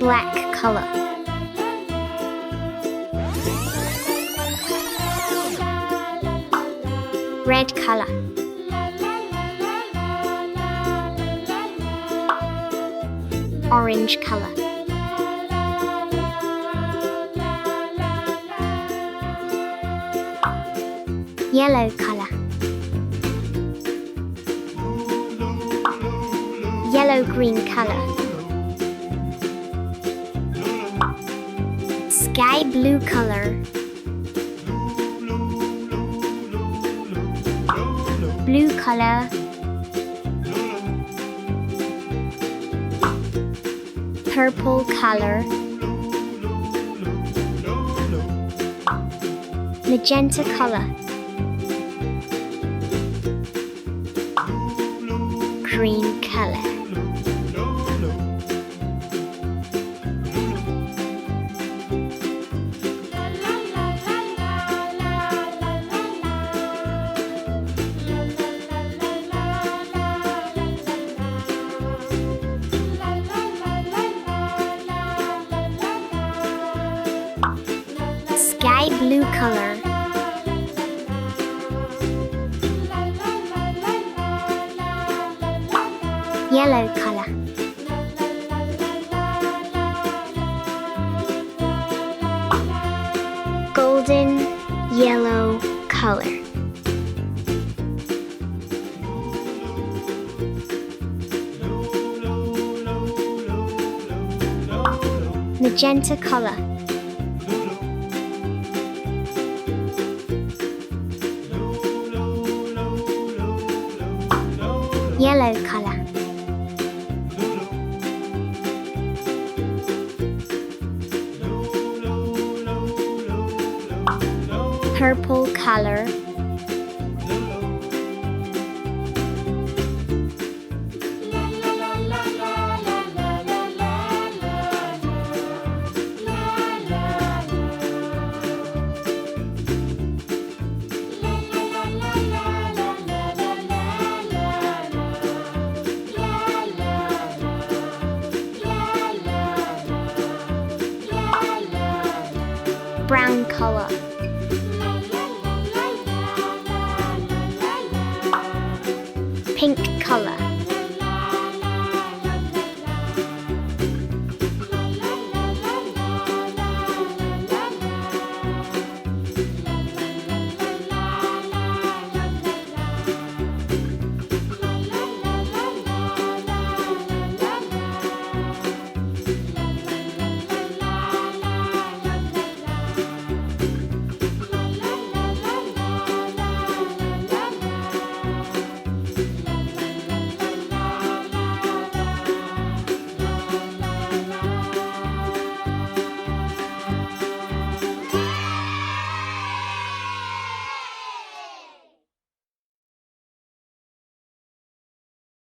Black color. Red color. Orange color. Yellow color. Yellow-green color. Sky blue color. Blue color. Purple color. Magenta color. Green color. Sky blue color. Yellow color. Golden yellow color. Magenta color. Yellow color. Purple color. Brown color.